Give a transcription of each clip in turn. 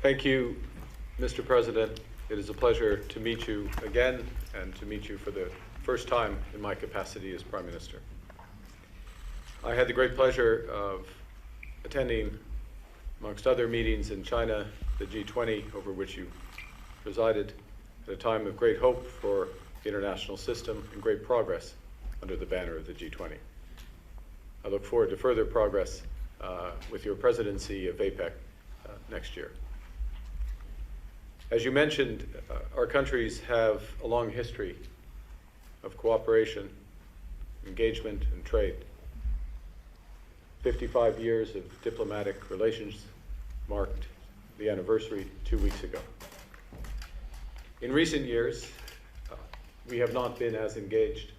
Thank you, Mr. President. It is a pleasure to meet you again and to meet you for the first time in my capacity as Prime Minister. I had the great pleasure of attending, amongst other meetings in China, the G20, over which you presided, at a time of great hope for the international system and great progress under the banner of the G20. I look forward to further progress with your presidency of APEC next year. As you mentioned, our countries have a long history of cooperation, engagement, and trade. 55 years of diplomatic relations marked the anniversary 2 weeks ago. In recent years, we have not been as engaged.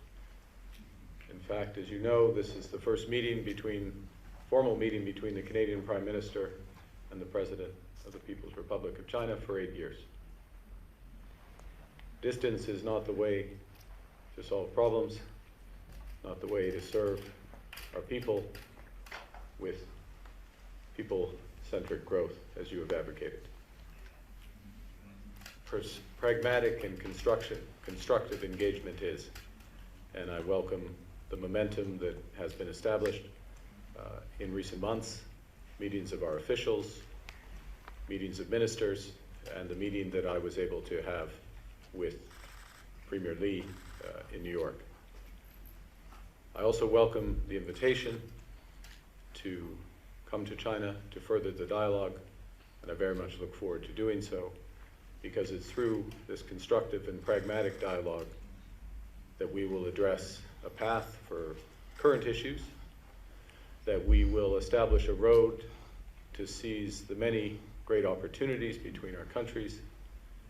In fact, as you know, this is the first formal meeting between the Canadian Prime Minister and the President of the People's Republic of China for 8 years. Distance is not the way to solve problems, not the way to serve our people with people-centric growth, as you have advocated. Pragmatic and constructive engagement is, and I welcome the momentum that has been established in recent months, meetings of our officials, meetings of ministers, and the meeting that I was able to have with Premier Li in New York. I also welcome the invitation to come to China to further the dialogue, and I very much look forward to doing so, because it's through this constructive and pragmatic dialogue that we will address a path for current issues, that we will establish a road to seize the many great opportunities between our countries,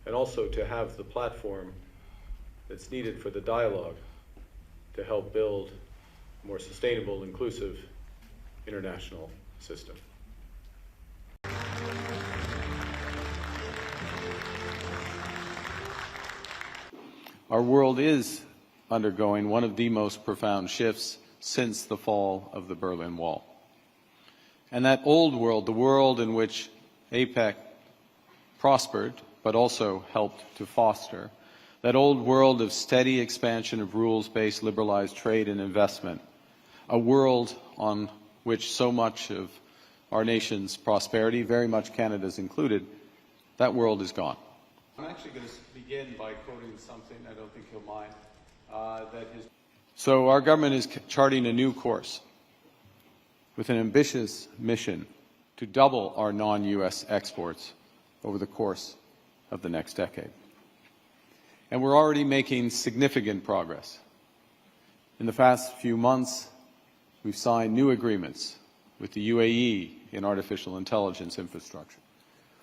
and also to have the platform that's needed for the dialogue to help build a more sustainable, inclusive international system. Our world is undergoing one of the most profound shifts since the fall of the Berlin Wall. And that old world, the world in which APEC prospered, but also helped to foster, that old world of steady expansion of rules-based liberalized trade and investment, a world on which so much of our nation's prosperity, very much Canada's included, that world is gone. I'm actually going to begin by quoting something, I don't think he'll mind, So our government is charting a new course with an ambitious mission to double our non-U.S. exports over the course of the next decade. And we're already making significant progress. In the past few months, we've signed new agreements with the UAE in artificial intelligence infrastructure,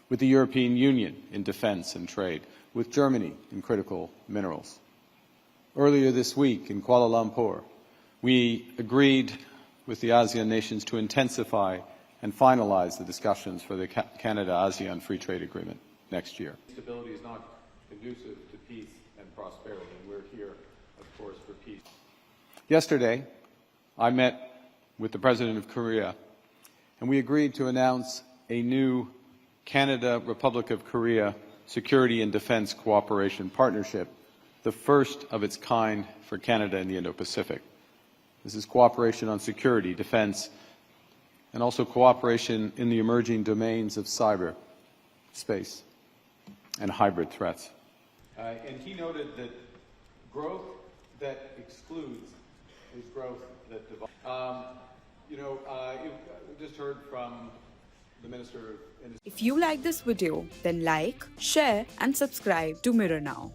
with the European Union in defense and trade, with Germany in critical minerals. Earlier this week in Kuala Lumpur, we agreed with the ASEAN nations to intensify and finalize the discussions for the Canada-ASEAN Free Trade Agreement next year. Stability is not conducive to peace and prosperity, and we're here, of course, for peace. Yesterday, I met with the President of Korea, and we agreed to announce a new Canada-Republic of Korea Security and Defense Cooperation Partnership, the first of its kind for Canada and the Indo-Pacific. This is cooperation on security, defense, and also cooperation in the emerging domains of cyber, space, and hybrid threats. And he noted that growth that excludes is growth that divides. We just heard from the Minister of Industry. If you like this video, then like, share, and subscribe to Mirror Now.